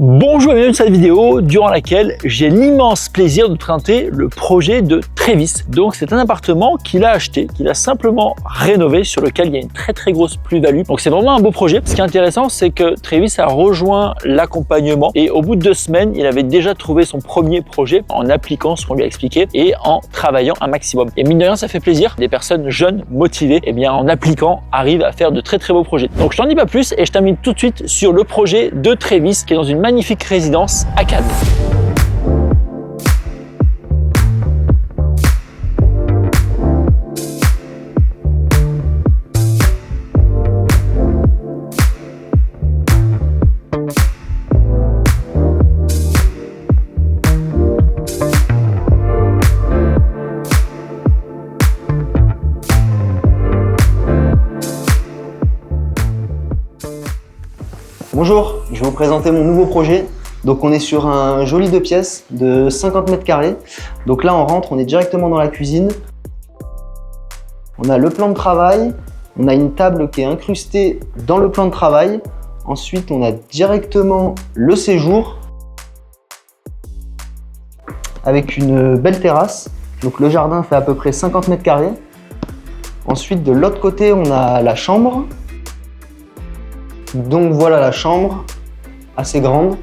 Bonjour et bienvenue dans cette vidéo durant laquelle j'ai l'immense plaisir de te présenter le projet de Trévis. Donc c'est un appartement qu'il a acheté, qu'il a simplement rénové, sur lequel il y a une très grosse plus-value. Donc c'est vraiment un beau projet. Ce qui est intéressant, c'est que Trévis a rejoint l'accompagnement et au bout de 2 semaines, il avait déjà trouvé son premier projet en appliquant ce qu'on lui a expliqué et en travaillant un maximum. Et mine de rien, ça fait plaisir. Des personnes jeunes, motivées, et bien en appliquant, arrivent à faire de très beaux projets. Donc je t'en dis pas plus et je t'invite tout de suite sur le projet de Trévis qui est dans une magnifique résidence à Cannes. Bonjour, je vais vous présenter mon nouveau projet. Donc on est sur un joli 2 pièces de 50 mètres carrés. Donc là on rentre, on est directement dans la cuisine. On a le plan de travail, on a une table qui est incrustée dans le plan de travail. Ensuite on a directement le séjour avec une belle terrasse. Donc le jardin fait à peu près 50 mètres carrés. Ensuite de l'autre côté on a la chambre. Donc voilà la chambre, assez grande.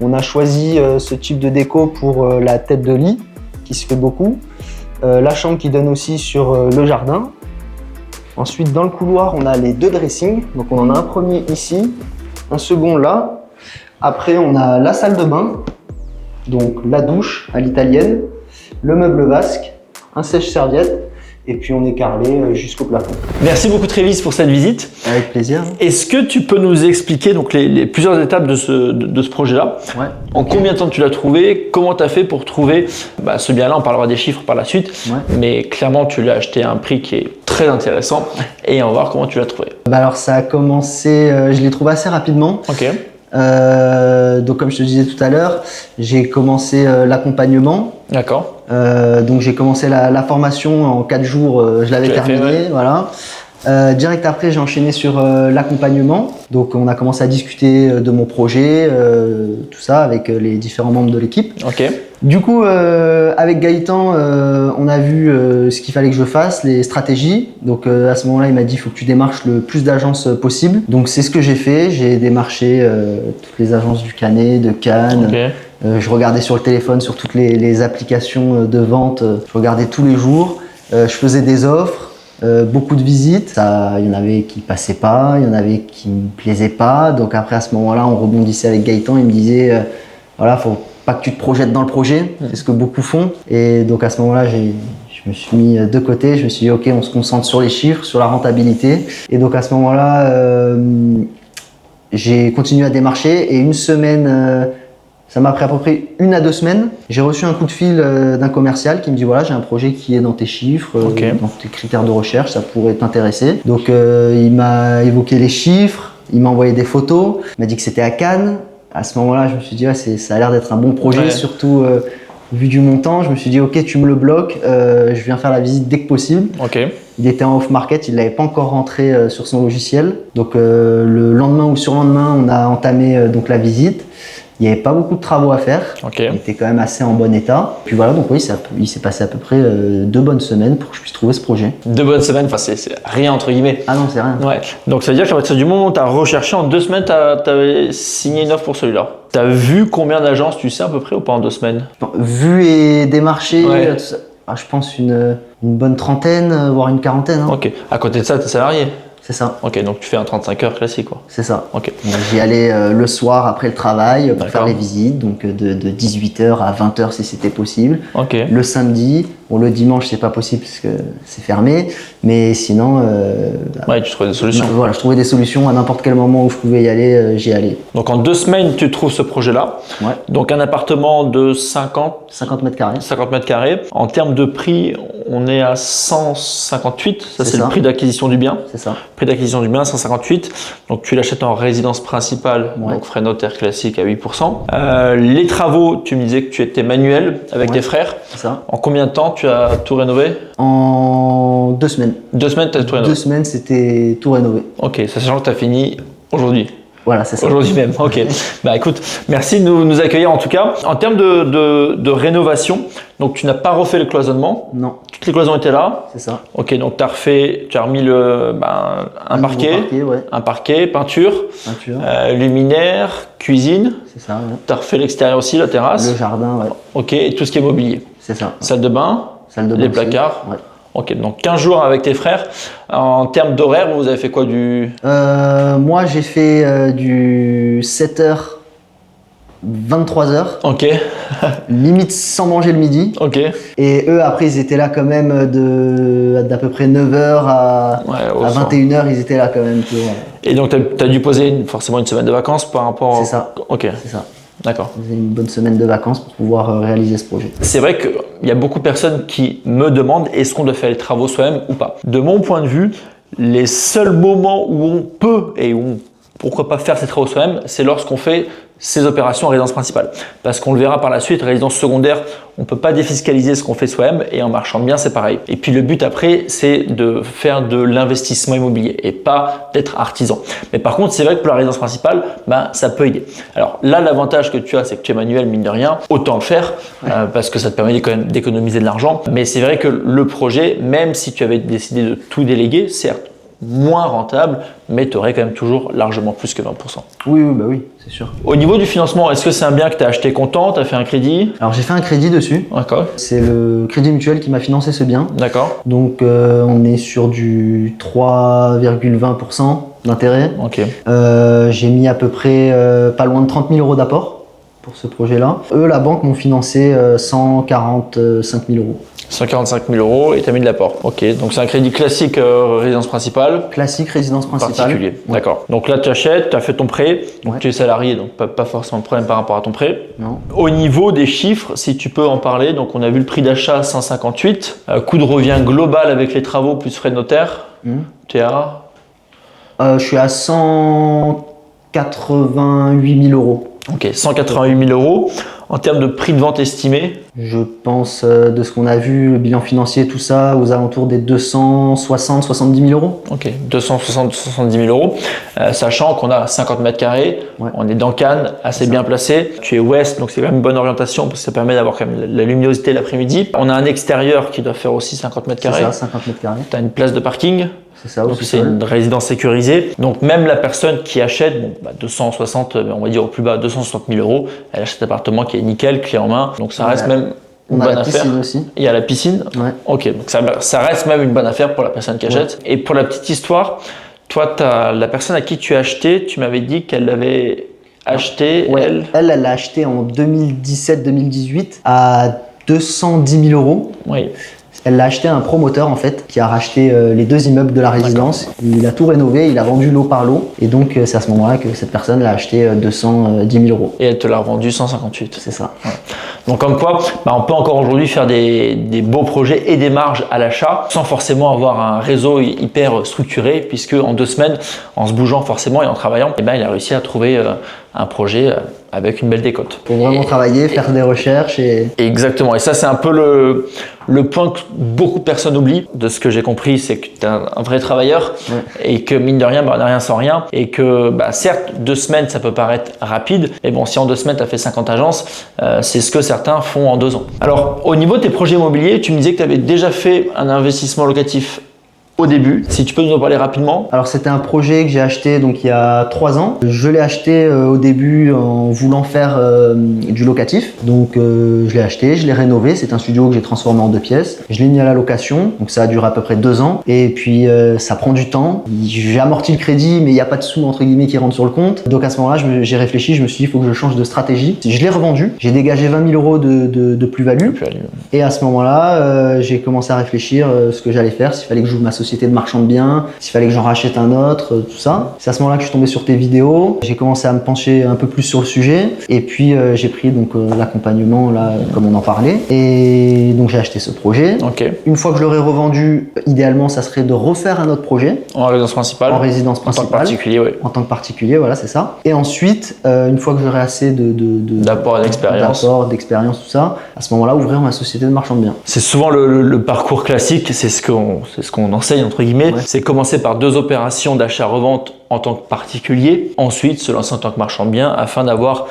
On a choisi ce type de déco pour la tête de lit, qui se fait beaucoup. La chambre qui donne aussi sur le jardin. Ensuite dans le couloir, on a les 2 dressings. Donc on en a un premier ici, un second là. Après on a la salle de bain, donc la douche à l'italienne, le meuble vasque, un sèche-serviette. Et puis on est carrelé jusqu'au plafond. Merci beaucoup Trévis pour cette visite. Avec plaisir. Est-ce que tu peux nous expliquer donc les plusieurs étapes de ce projet-là? Ouais. En combien de temps tu l'as trouvé? Comment tu as fait pour trouver ce bien-là? On parlera des chiffres par la suite. Ouais. Mais clairement, tu l'as acheté à un prix qui est très intéressant. Et on va voir comment tu l'as trouvé. Alors ça a commencé, je l'ai trouvé assez rapidement. Ok. Donc comme je te disais tout à l'heure, j'ai commencé l'accompagnement. D'accord. Donc j'ai commencé la formation en 4 jours, je l'avais terminé, ouais. Voilà. Direct après, j'ai enchaîné sur l'accompagnement. Donc on a commencé à discuter de mon projet, tout ça avec les différents membres de l'équipe. Ok. Du coup, avec Gaëtan, on a vu ce qu'il fallait que je fasse, les stratégies. Donc à ce moment-là, il m'a dit il faut que tu démarches le plus d'agences possible. Donc c'est ce que j'ai fait. J'ai démarché toutes les agences du Canet, de Cannes. Okay. Je regardais sur le téléphone, sur toutes les applications de vente. Je regardais tous les jours. Je faisais des offres, beaucoup de visites. Il y en avait qui passaient pas, il y en avait qui me plaisaient pas. Donc après, à ce moment-là, on rebondissait avec Gaëtan. Il me disait voilà, faut pas que tu te projettes dans le projet. C'est ce que beaucoup font. Et donc à ce moment-là, je me suis mis de côté. Je me suis dit ok, on se concentre sur les chiffres, sur la rentabilité. Et donc à ce moment-là, j'ai continué à démarcher. Et une semaine, ça m'a pris à peu près 1 à 2 semaines. J'ai reçu un coup de fil d'un commercial qui me dit voilà, j'ai un projet qui est dans tes chiffres, okay, dans tes critères de recherche, ça pourrait t'intéresser. Donc il m'a évoqué les chiffres, il m'a envoyé des photos, il m'a dit que c'était à Cannes. À ce moment-là, je me suis dit ouais, ça a l'air d'être un bon projet, ouais. Surtout vu du montant. Je me suis dit ok, tu me le bloques, je viens faire la visite dès que possible. Okay. Il était en off-market, il ne l'avait pas encore rentré sur son logiciel. Donc le lendemain ou surlendemain, on a entamé donc la visite. Il n'y avait pas beaucoup de travaux à faire, okay. Il était quand même assez en bon état. Puis voilà, donc oui, il s'est passé à peu près 2 bonnes semaines pour que je puisse trouver ce projet. 2 bonnes semaines, enfin c'est rien entre guillemets. Ah non, c'est rien. Ouais. Donc ça veut dire qu'à partir du moment où tu as recherché, en 2 semaines, tu avais signé une offre pour celui-là. Tu as vu combien d'agences, tu sais à peu près, ou pas en 2 semaines? Vu et démarché, ouais. Je pense une bonne trentaine, voire une quarantaine. Hein. Ok. À côté de ça, tu es salarié? C'est ça. Ok, donc tu fais un 35 heures classique quoi. C'est ça. Ok. J'y allais le soir après le travail pour faire les visites, donc de 18h à 20h si c'était possible. Ok. Le samedi, bon le dimanche c'est pas possible parce que c'est fermé, mais sinon. Ouais, tu trouvais des solutions. Voilà, je trouvais des solutions à n'importe quel moment où je pouvais y aller, j'y allais. Donc en 2 semaines tu trouves ce projet-là. Ouais. Donc un appartement de 50 mètres carrés. 50 mètres carrés. En termes de prix, on est à 158. Ça c'est le prix d'acquisition du bien. C'est ça. Prix d'acquisition du bien, 158. Donc tu l'achètes en résidence principale, ouais. Donc frais notaires classiques à 8%. Les travaux, tu me disais que tu étais manuel avec tes frères. C'est ça. En combien de temps tu as tout rénové? En 2 semaines. 2 semaines, tu as tout rénové? 2 semaines, c'était tout rénové. Ok, sachant que tu as fini aujourd'hui. Voilà, c'est ça. Aujourd'hui même, ok. Bah écoute, merci de nous accueillir en tout cas. En termes de rénovation, donc tu n'as pas refait le cloisonnement. Non, Toutes les cloisons étaient là. c'est ça. Ok, donc tu as remis un parquet, nouveau parquet, ouais. un parquet, peinture, Peinture, luminaire, cuisine. c'est ça. Ouais. Tu as refait l'extérieur aussi, la terrasse. Le jardin, ouais. Ok, et tout ce qui est mobilier. C'est ça. Salle de bain, Salle de bain les aussi. placards. Ouais. Ok, donc 15 jours avec tes frères. En termes d'horaire, vous avez fait quoi Moi, j'ai fait du 7h, 23h, Ok, limite sans manger le midi. ok. Et eux, après, ils étaient là quand même d'à peu près 9h à Au soir. 21h, ils étaient là quand même. Tu vois. Et donc, tu as dû poser forcément une semaine de vacances par rapport. C'est ça. Ok, C'est ça. d'accord. J'ai une bonne semaine de vacances pour pouvoir réaliser ce projet. C'est vrai qu'il y a beaucoup de personnes qui me demandent est-ce qu'on doit faire les travaux soi-même ou pas. De mon point de vue, les seuls moments où on peut et où pourquoi pas faire ces travaux soi-même, c'est lorsqu'on fait ces opérations en résidence principale. Parce qu'on le verra par la suite, résidence secondaire, on ne peut pas défiscaliser ce qu'on fait soi-même et en marchand de biens, c'est pareil. Et puis le but après, c'est de faire de l'investissement immobilier et pas d'être artisan. Mais par contre, c'est vrai que pour la résidence principale, ça peut aider. Alors là, l'avantage que tu as, c'est que tu es manuel, mine de rien, autant le faire parce que ça te permet quand même d'économiser de l'argent. Mais c'est vrai que le projet, même si tu avais décidé de tout déléguer, certes, moins rentable, mais tu aurais quand même toujours largement plus que 20%. Oui, bah oui, c'est sûr. Au niveau du financement, est-ce que c'est un bien que tu as acheté comptant, tu as fait un crédit? Alors j'ai fait un crédit dessus. D'accord. C'est le Crédit Mutuel qui m'a financé ce bien. D'accord. Donc on est sur du 3,20% d'intérêt. Ok. J'ai mis à peu près pas loin de 30 000 euros d'apport pour ce projet-là. Eux, la banque m'ont financé 145 000 euros. 145 000 euros et tu as mis de l'apport. Ok, donc c'est un crédit classique résidence principale. Classique résidence principale. Particulier, Ouais. d'accord. Donc là, tu achètes, tu as fait ton prêt, donc Ouais. tu es salarié, donc pas forcément de problème par rapport à ton prêt. Non. Au niveau des chiffres, si tu peux en parler, donc on a vu le prix d'achat 158, coût de revient global avec les travaux plus frais de notaire, tu es à Je suis à 188 000 euros. ok, 188 000 euros. En termes de prix de vente estimé, Je pense, de ce qu'on a vu, le bilan financier, tout ça, aux alentours des 260-70 000 euros. ok, 260-270 000 euros, sachant qu'on a 50 mètres carrés, Ouais. on est dans Cannes, assez bien placé. Tu es ouest, donc c'est quand même une bonne orientation parce que ça permet d'avoir quand même la luminosité l'après-midi. On a un extérieur qui doit faire aussi 50 mètres C'est carrés. ça, 50 mètres carrés. Tu as une place de parking, C'est ça, au donc c'est sous-sol. une résidence sécurisée. Donc même la personne qui achète, 260, on va dire au plus bas 260 000 euros, elle achète un appartement qui est nickel, clé en main. Donc ça reste Ouais. même une On a bonne la affaire. piscine aussi. Il y a la piscine. Ouais. Ok, donc ça reste même une bonne affaire pour la personne qui achète. Et pour la petite histoire, toi, la personne à qui tu as acheté, tu m'avais dit qu'elle l'avait acheté, Ouais. Elle l'a acheté en 2017-2018 à 210 000 euros. Oui. Elle l'a acheté à un promoteur en fait qui a racheté les deux immeubles de la résidence. Il a tout rénové, il a vendu lot par lot. Et donc c'est à ce moment-là que cette personne l'a acheté 210 000 euros. Et elle te l'a revendu 158. C'est ça. Donc comme quoi, on peut encore aujourd'hui faire des beaux projets et des marges à l'achat sans forcément avoir un réseau hyper structuré puisque en 2 semaines, en se bougeant forcément et en travaillant, il a réussi à trouver un projet avec une belle décote. Faut vraiment travailler, faire des recherches et... Exactement, et ça c'est un peu le point que beaucoup de personnes oublient. De ce que j'ai compris, c'est que tu es un vrai travailleur et que mine de rien, on n'a rien sans rien. Et que certes, 2 semaines ça peut paraître rapide, mais bon, si en 2 semaines tu as fait 50 agences, c'est ce que certains font en 2 ans. Alors au niveau de tes projets immobiliers, tu me disais que tu avais déjà fait un investissement locatif au début. Si tu peux nous en parler rapidement. Alors c'était un projet que j'ai acheté donc il y a 3 ans. Je l'ai acheté au début en voulant faire du locatif. Donc je l'ai acheté, je l'ai rénové. C'est un studio que j'ai transformé en 2 pièces. Je l'ai mis à la location. Donc ça a duré à peu près 2 ans. Et puis ça prend du temps. J'ai amorti le crédit, mais il n'y a pas de sous entre guillemets qui rentrent sur le compte. Donc à ce moment-là, j'ai réfléchi. Je me suis dit il faut que je change de stratégie. Je l'ai revendu. J'ai dégagé 20 000 euros de plus-value. Et à ce moment-là, j'ai commencé à réfléchir ce que j'allais faire. S'il fallait que j'ouvre ma société de marchand de biens, s'il fallait que j'en rachète un autre, tout ça. C'est à ce moment-là que je suis tombé sur tes vidéos. J'ai commencé à me pencher un peu plus sur le sujet. Et puis j'ai pris donc l'accompagnement là, comme on en parlait. Et donc j'ai acheté ce projet. Ok. Une fois que je l'aurai revendu, idéalement, ça serait de refaire un autre projet. En résidence principale. En résidence En tant que principale. particulier, oui. En tant que particulier, voilà, c'est ça. Et ensuite, une fois que j'aurai assez d'apport et d'expérience. d'expérience, tout ça, à ce moment-là, ouvrir ma société de marchand de biens. C'est souvent le parcours classique, c'est ce qu'on enseigne conseil entre guillemets, c'est commencer par 2 opérations d'achat-revente en tant que particulier, ensuite se lancer en tant que marchand de biens afin d'avoir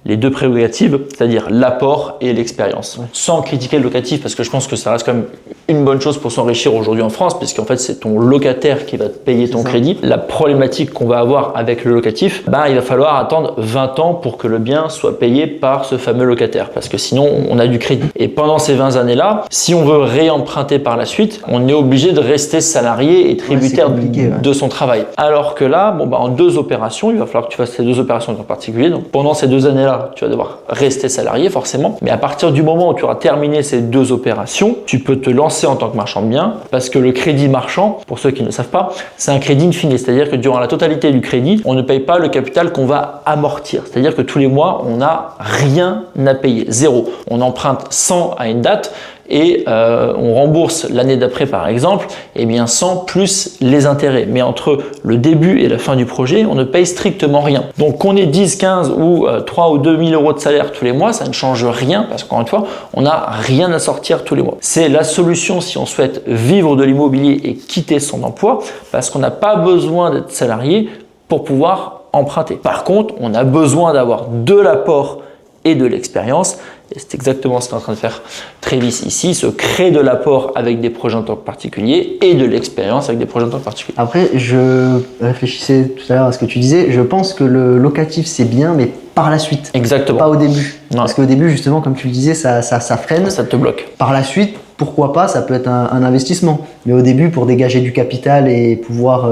les 2 prérogatives, c'est-à-dire l'apport et l'expérience. Sans critiquer le locatif, parce que je pense que ça reste quand même une bonne chose pour s'enrichir aujourd'hui en France, puisqu'en fait c'est ton locataire qui va te payer ton crédit. La problématique qu'on va avoir avec le locatif, il va falloir attendre 20 ans pour que le bien soit payé par ce fameux locataire, parce que sinon on a du crédit. Et pendant ces 20 années-là, si on veut réemprunter par la suite, on est obligé de rester salarié et tributaire de son travail. Alors que là, en 2 opérations, il va falloir que tu fasses ces 2 opérations en particulier. Donc pendant ces 2 années-là, tu vas devoir rester salarié forcément, mais à partir du moment où tu auras terminé ces 2 opérations, tu peux te lancer en tant que marchand de biens, parce que le crédit marchand, pour ceux qui ne le savent pas, c'est un crédit in fine, c'est-à-dire que durant la totalité du crédit, on ne paye pas le capital qu'on va amortir, c'est-à-dire que tous les mois, on n'a rien à payer, 0. On emprunte 100 à une date et on rembourse l'année d'après par exemple, et bien 100 plus les intérêts. Mais entre le début et la fin du projet, on ne paye strictement rien. Donc qu'on ait 10, 15 ou 3 ou 2 000 euros de salaire tous les mois, ça ne change rien parce qu'encore une fois, on n'a rien à sortir tous les mois. C'est la solution si on souhaite vivre de l'immobilier et quitter son emploi, parce qu'on n'a pas besoin d'être salarié pour pouvoir emprunter. Par contre, on a besoin d'avoir de l'apport et de l'expérience. Et c'est exactement ce qu'est en train de faire Travis ici, se créer de l'apport avec des projets en tant que particulier et de l'expérience avec des projets en tant que particulier. Après, je réfléchissais tout à l'heure à ce que tu disais. Je pense que le locatif, c'est bien, mais par la suite. Exactement. Pas au début. Ouais. Parce qu'au début, justement, comme tu le disais, ça freine. Ça te bloque. Par la suite, pourquoi pas, ça peut être un investissement. Mais au début, pour dégager du capital et pouvoir…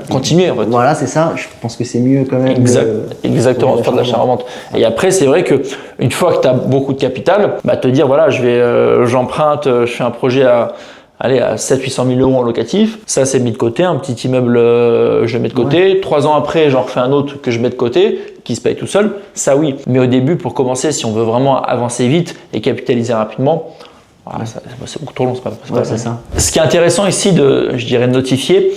continuer en fait. Voilà, c'est ça. Je pense que c'est mieux quand même. Exactement, faire de l'achat-revente. Et après, c'est vrai que une fois que tu as beaucoup de capital, te dire voilà, j'emprunte, je fais un projet à 700 000 € en locatif, ça c'est mis de côté, un petit immeuble je le mets de côté, 3 ans après j'en refais un autre que je mets de côté, qui se paye tout seul, ça oui. Mais au début, pour commencer, si on veut vraiment avancer vite et capitaliser rapidement, c'est beaucoup trop long, c'est ça. Ce qui est intéressant ici de notifier,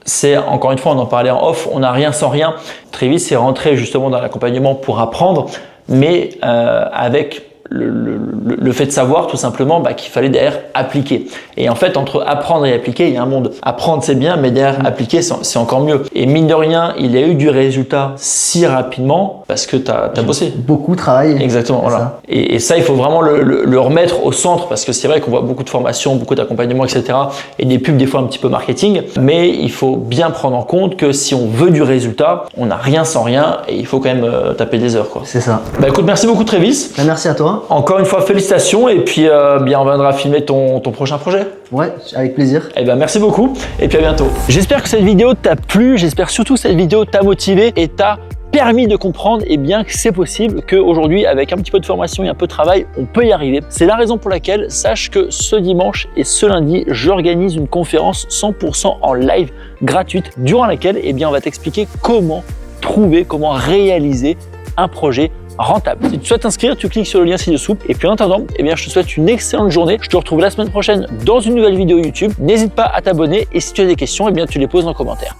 c'est encore une fois, on en parlait en off, on n'a rien sans rien. Travis est rentré justement dans l'accompagnement pour apprendre, mais avec le fait de savoir tout simplement qu'il fallait derrière appliquer. Et en fait, entre apprendre et appliquer, il y a un monde. Apprendre, c'est bien, mais derrière appliquer, c'est encore mieux. Et mine de rien, il a eu du résultat si rapidement parce que tu as bossé. Beaucoup travaillé. Exactement, voilà. Et ça, il faut vraiment le remettre au centre, parce que c'est vrai qu'on voit beaucoup de formations, beaucoup d'accompagnement, etc. et des pubs des fois un petit peu marketing, mais il faut bien prendre en compte que si on veut du résultat, on n'a rien sans rien et il faut quand même taper des heures, quoi. C'est ça. Écoute, merci beaucoup Travis. Merci à toi. Encore une fois, félicitations et puis on viendra filmer ton prochain projet. Ouais, avec plaisir. Merci beaucoup et puis à bientôt. J'espère que cette vidéo t'a plu, j'espère surtout que cette vidéo t'a motivé et t'a permis de comprendre que c'est possible, qu'aujourd'hui avec un petit peu de formation et un peu de travail, on peut y arriver. C'est la raison pour laquelle, sache que ce dimanche et ce lundi, j'organise une conférence 100% en live gratuite durant laquelle on va t'expliquer comment réaliser un projet rentable. Si tu souhaites t'inscrire, tu cliques sur le lien ci-dessous. Et puis en attendant, je te souhaite une excellente journée. Je te retrouve la semaine prochaine dans une nouvelle vidéo YouTube. N'hésite pas à t'abonner et si tu as des questions, tu les poses en commentaire.